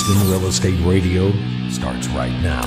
Houston Real Estate Radio starts right now.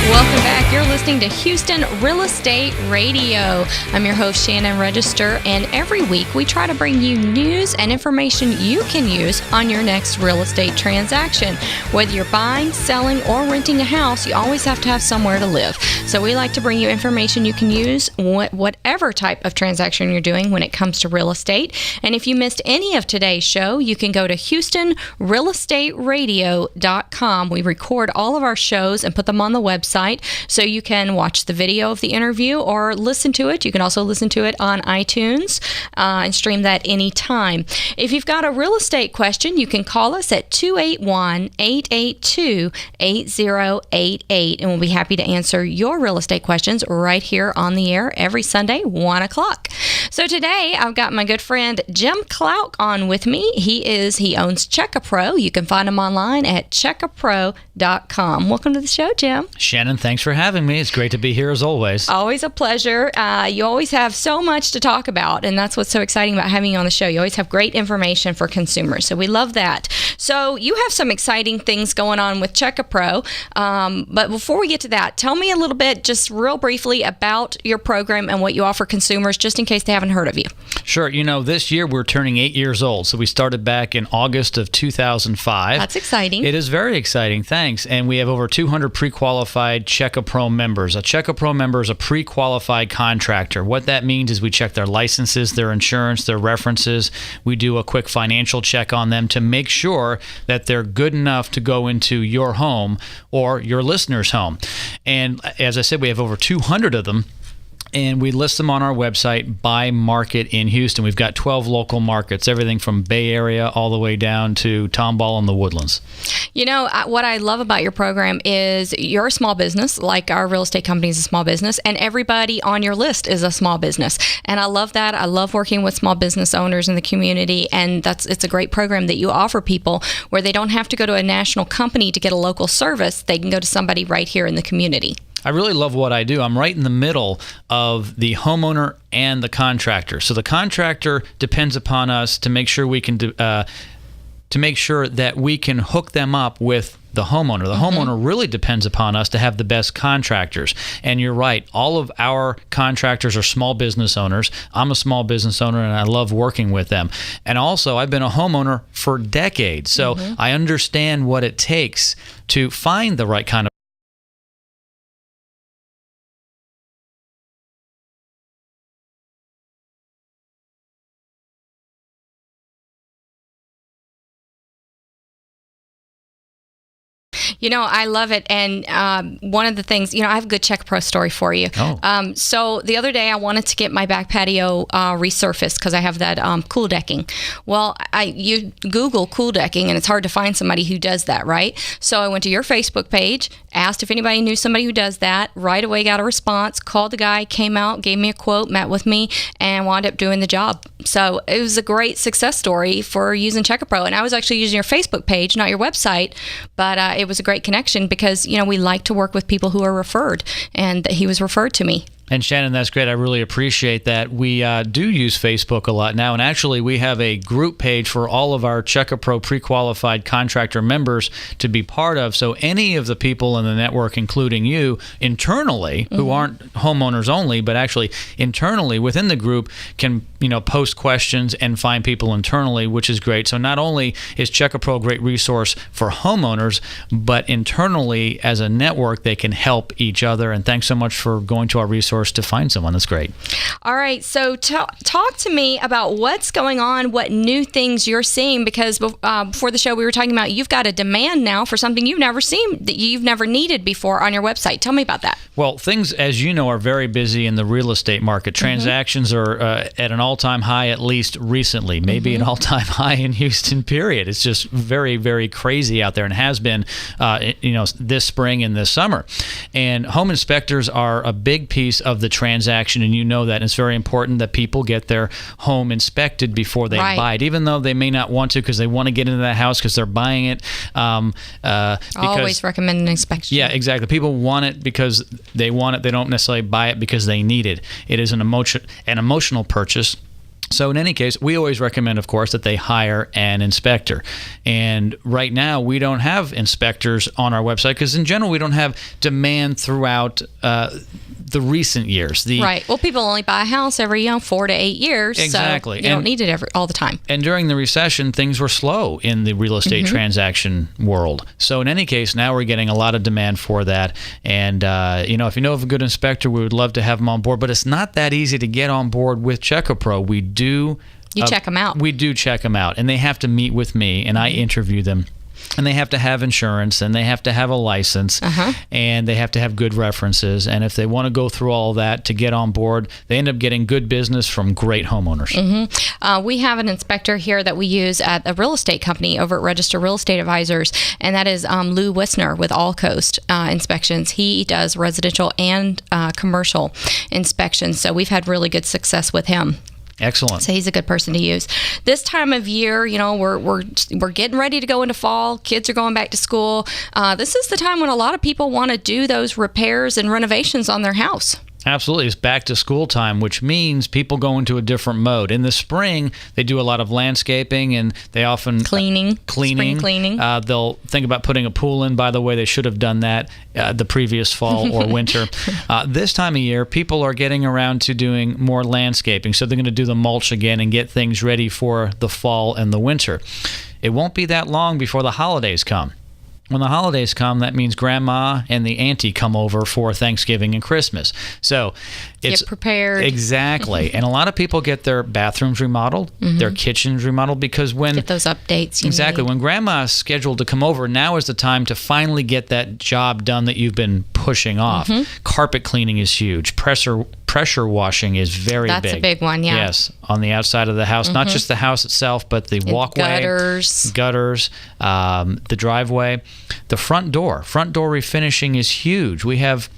Welcome back. You're listening to Houston Real Estate Radio. I'm your host, Shannon Register, and every week we try to bring you news and information you can use on your next real estate transaction. Whether you're buying, selling, or renting a house, you always have to have somewhere to live. So we like to bring you information you can use whatever type of transaction you're doing when it comes to real estate. And if you missed any of today's show, you can go to HoustonRealEstateRadio.com. We record all of our shows and put them on the website, so you can watch the video of the interview or listen to it. You can also listen to it on iTunes and stream that anytime. If you've got a real estate question, you can call us at 281-882-8088, and we'll be happy to answer your real estate questions right here on the air every Sunday, 1 o'clock. So today, I've got my good friend Jim Klauck on with me. He owns CheckAPro. You can find him online at checkapro.com. Welcome to the show, Jim. Shannon, thanks for having me. It's great to be here as always. Always a pleasure. You always have so much to talk about, and that's what's so exciting about having you on the show. You always have great information for consumers, so we love that. So you have some exciting things going on with CheckAPro, but before we get to that, tell me a little bit, just real briefly, about your program and what you offer consumers, just in case they haven't heard of you. Sure. You know, this year we're turning 8 years old, so we started back in August of 2005. That's exciting. It is very exciting, thanks. And we have over 200 pre-qualified CheckAPro members. A CheckAPro member is a pre-qualified contractor. What that means is we check their licenses, their insurance, their references. We do a quick financial check on them to make sure that they're good enough to go into your home or your listener's home. And as I said, we have over 200 of them. And we list them on our website by market in Houston. We've got 12 local markets, everything from Bay Area all the way down to Tomball and the Woodlands. You know, what I love about your program is you're a small business, like our real estate company is a small business, and everybody on your list is a small business. And I love that. I love working with small business owners in the community, and it's a great program that you offer people where they don't have to go to a national company to get a local service. They can go to somebody right here in the community. I really love what I do. I'm right in the middle of the homeowner and the contractor. So the contractor depends upon us to make sure we can that we can hook them up with the homeowner. The homeowner really depends upon us to have the best contractors. And you're right, all of our contractors are small business owners. I'm a small business owner, and I love working with them. And also, I've been a homeowner for decades, so I understand what it takes to find the right kind of You know, I love it. And one of the things, you know, I have a good CheckAPro story for you. Oh. So the other day I wanted to get my back patio resurfaced because I have that cool decking. Well, you Google cool decking and it's hard to find somebody who does that, right? So I went to your Facebook page, asked if anybody knew somebody who does that, right away got a response, called the guy, came out, gave me a quote, met with me, and wound up doing the job. So it was a great success story for using CheckAPro. And I was actually using your Facebook page, not your website, but it was a great connection because, you know, we like to work with people who are referred, and he was referred to me. And Shannon, that's great. I really appreciate that. We do use Facebook a lot now, and actually we have a group page for all of our CheckAPro pre-qualified contractor members to be part of. So any of the people in the network, including you, internally, who aren't homeowners only, but actually internally within the group, can post questions and find people internally, which is great. So not only is CheckAPro a great resource for homeowners, but internally as a network, they can help each other. And thanks so much for going to our resource to find someone. That's great. All right. So talk to me about what's going on, what new things you're seeing, because before the show we were talking about you've got a demand now for something you've never seen, that you've never needed before on your website. Tell me about that. Well, things, as you know, are very busy in the real estate market. Transactions are at an all-time high, at least recently, maybe an all-time high in Houston, period. It's just very, very crazy out there, and has been this spring and this summer. And home inspectors are a big piece of the transaction, and you know that. And it's very important that people get their home inspected before they buy it, even though they may not want to because they want to get into that house because they're buying it. Always recommend an inspection. Yeah, exactly. People want it because they want it. They don't necessarily buy it because they need it. It is an emotional purchase. So in any case, we always recommend, of course, that they hire an inspector. And right now, we don't have inspectors on our website because in general, we don't have demand throughout the recent years. Right. Well, people only buy a house every 4 to 8 years. Exactly. So you don't need it all the time. And during the recession, things were slow in the real estate transaction world. So in any case, now we're getting a lot of demand for that. And, if you know of a good inspector, we would love to have them on board. But it's not that easy to get on board with CheckAPro. You check them out. We do check them out. And they have to meet with me, and I interview them. And they have to have insurance, and they have to have a license, and they have to have good references. And if they want to go through all that to get on board, they end up getting good business from great homeowners. We have an inspector here that we use at a real estate company over at Register Real Estate Advisors, and that is Lou Wisner with All Coast Inspections. He does residential and commercial inspections, so we've had really good success with him. Excellent. So he's a good person to use. This time of year, we're getting ready to go into fall. Kids are going back to school. This is the time when a lot of people want to do those repairs and renovations on their house. Absolutely. It's back to school time, which means people go into a different mode. In the spring, they do a lot of landscaping, and they often... Spring cleaning. They'll think about putting a pool in. By the way, they should have done that the previous fall or winter. This time of year, people are getting around to doing more landscaping, so they're going to do the mulch again and get things ready for the fall and the winter. It won't be that long before the holidays come. When the holidays come, that means grandma and the auntie come over for Thanksgiving and Christmas. So it's get prepared. Exactly. And a lot of people get their bathrooms remodeled, their kitchens remodeled, because when... Get those updates you need. When grandma is scheduled to come over, now is the time to finally get that job done that you've been pushing off. Carpet cleaning is huge. Pressure washing is very big. That's a big one, yeah. Yes, on the outside of the house, not just the house itself, but the walkway, gutters, the driveway, the front door. Front door refinishing is huge. We have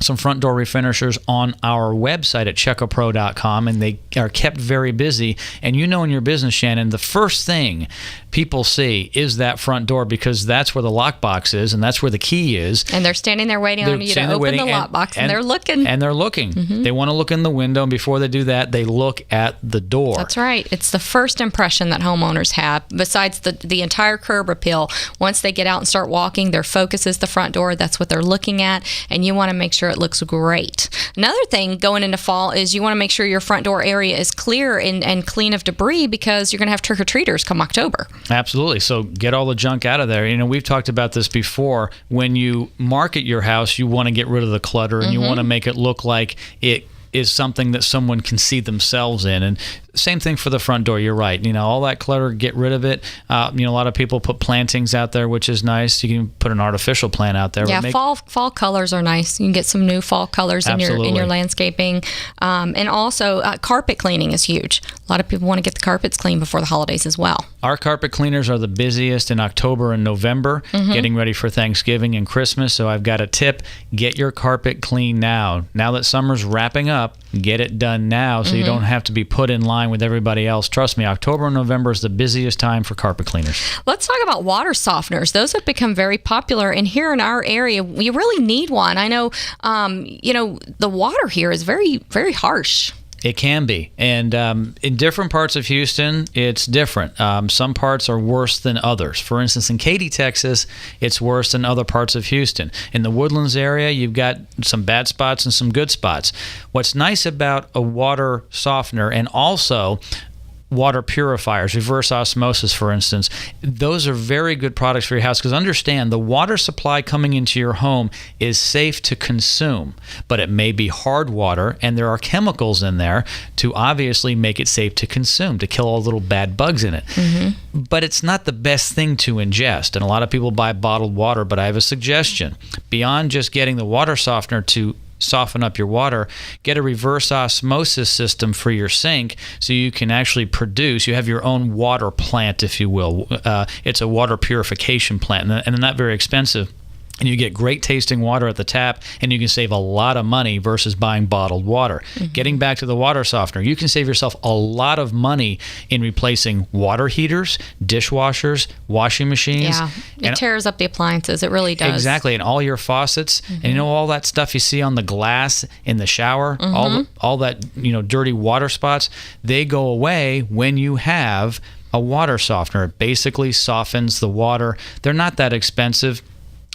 some front door refinishers on our website at checkapro.com, and they are kept very busy. And in your business, Shannon, the first thing people see is that front door, because that's where the lockbox is and that's where the key is. And they're standing there waiting on you to open the lockbox, and they're looking. And they're looking. They want to look in the window, and before they do that, they look at the door. That's right. It's the first impression that homeowners have, besides the entire curb appeal. Once they get out and start walking, their focus is the front door. That's what they're looking at, and you want to make sure it looks great. Another thing going into fall is you want to make sure your front door area is clear and clean of debris, because you're going to have trick-or-treaters come October. Absolutely. So get all the junk out of there. We've talked about this before. When you market your house, you want to get rid of the clutter, and you want to make it look like it is something that someone can see themselves in. And same thing for the front door. You're right. All that clutter, get rid of it. A lot of people put plantings out there, which is nice. You can put an artificial plant out there. Yeah, fall colors are nice. You can get some new fall colors in your landscaping. And also, carpet cleaning is huge. A lot of people want to get the carpets clean before the holidays as well. Our carpet cleaners are the busiest in October and November, getting ready for Thanksgiving and Christmas. So I've got a tip. Get your carpet clean now. Now that summer's wrapping up, get it done now so you don't have to be put in line with everybody else. Trust me, October and November is the busiest time for carpet cleaners. Let's talk about water softeners. Those have become very popular, and here in our area, we really need one. I know, the water here is very, very harsh. It can be. And in different parts of Houston, it's different. Some parts are worse than others. For instance, in Katy, Texas, it's worse than other parts of Houston. In the Woodlands area, you've got some bad spots and some good spots. What's nice about a water softener, and also water purifiers, reverse osmosis, for instance, those are very good products for your house, because understand, the water supply coming into your home is safe to consume, but it may be hard water, and there are chemicals in there to obviously make it safe to consume, to kill all the little bad bugs in it. But it's not the best thing to ingest, and a lot of people buy bottled water. But I have a suggestion. Beyond just getting the water softener to soften up your water, get a reverse osmosis system for your sink, so you can actually you have your own water plant, if you will. It's a water purification plant, and they're not very expensive. and you get great tasting water at the tap, and you can save a lot of money versus buying bottled water. Getting back to the water softener, you can save yourself a lot of money in replacing water heaters, dishwashers, washing machines. Yeah, it tears up the appliances. It really does. Exactly, and all your faucets, and all that stuff you see on the glass in the shower, all that dirty water spots, they go away when you have a water softener. It basically softens the water. They're not that expensive.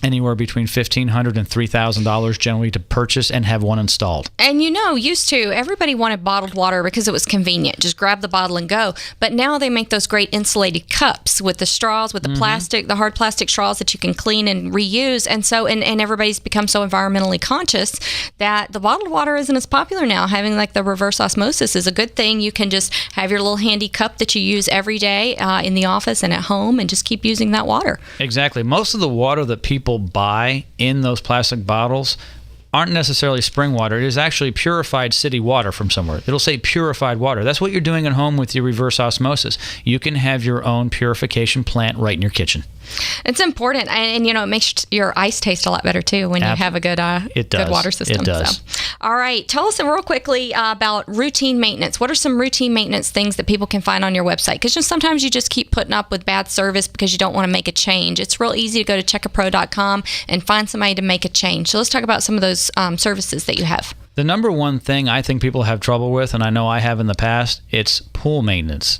Anywhere between $1,500 and $3,000 generally to purchase and have one installed. And used to, everybody wanted bottled water because it was convenient. Just grab the bottle and go. But now they make those great insulated cups with the straws, with the plastic, the hard plastic straws that you can clean and reuse. And so, and everybody's become so environmentally conscious that the bottled water isn't as popular now. Having like the reverse osmosis is a good thing. You can just have your little handy cup that you use every day in the office and at home and just keep using that water. Exactly. Most of the water that people buy in those plastic bottles aren't necessarily spring water. It is actually purified city water from somewhere. It'll say purified water. That's what you're doing at home with your reverse osmosis. You can have your own purification plant right in your kitchen. It's important, and it makes your ice taste a lot better too when you have a good good water system. It does. So. All right, tell us real quickly about routine maintenance. What are some routine maintenance things that people can find on your website? Because sometimes you just keep putting up with bad service because you don't want to make a change. It's real easy to go to checkapro.com and find somebody to make a change. So let's talk about some of those services that you have. The number one thing I think people have trouble with, and I know I have in the past, it's pool maintenance.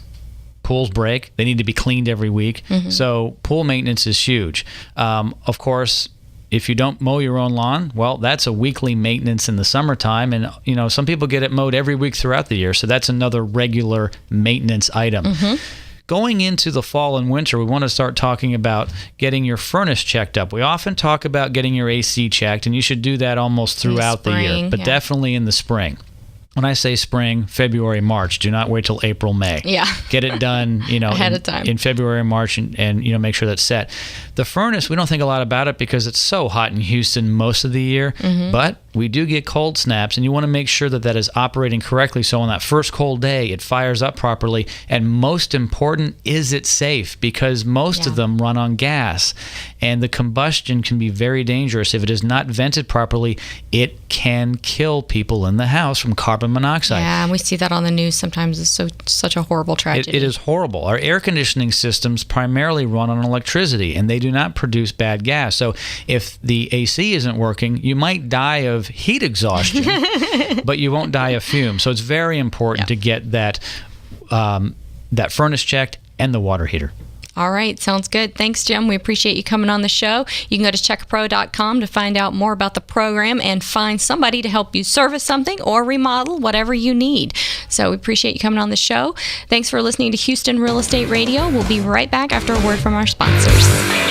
Pools break. They need to be cleaned every week. So pool maintenance is huge. Of course, if you don't mow your own lawn, well, that's a weekly maintenance in the summertime. And, some people get it mowed every week throughout the year. So that's another regular maintenance item. Going into the fall and winter, we want to start talking about getting your furnace checked up. We often talk about getting your AC checked, and you should do that almost throughout the year, but definitely in the spring. When I say spring, February, March, do not wait till April, May. Yeah. Get it done, ahead of time. In February, March, and make sure that's set. The furnace, we don't think a lot about it because it's so hot in Houston most of the year, but we do get cold snaps, and you want to make sure that is operating correctly. So on that first cold day, it fires up properly, and most important, is it safe? Because most of them run on gas, and the combustion can be very dangerous. If it is not vented properly, it can kill people in the house from carbon monoxide. Yeah, and we see that on the news sometimes. It's such a horrible tragedy. It is horrible. Our air conditioning systems primarily run on electricity, and they do not produce bad gas. So if the AC isn't working, you might die of heat exhaustion, but you won't die of fumes. So it's very important to get that furnace checked and the water heater. All right. Sounds good. Thanks, Jim. We appreciate you coming on the show. You can go to checkapro.com to find out more about the program and find somebody to help you service something or remodel whatever you need. So we appreciate you coming on the show. Thanks for listening to Houston Real Estate Radio. We'll be right back after a word from our sponsors.